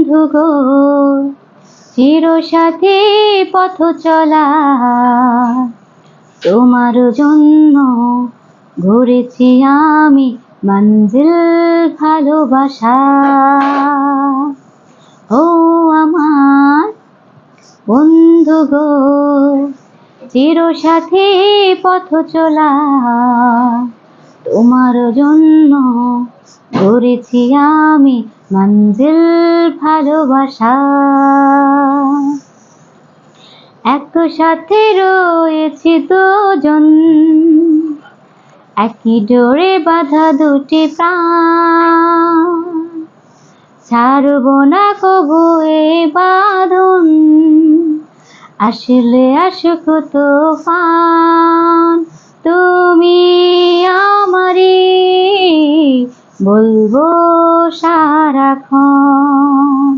বন্ধু গো চিরসাথী পথ চলা, তোমার জন্য ঘুরেছি আমি মঞ্জিল ভালোবাসা। ও আমার বন্ধু গো চিরসাথী পথ চলা, তোমার জন্য ঘুরেছি আমি মঞ্জিল ভালোবাসা। একসাথে রয়েছি দুজন, একই ডোরে বাঁধা দুটি প্রাণ, ছাড়ব না কবু এ বাঁধন, আসলে আসুক তুফান। তুমি আমারই বলবো সারাক্ষণ।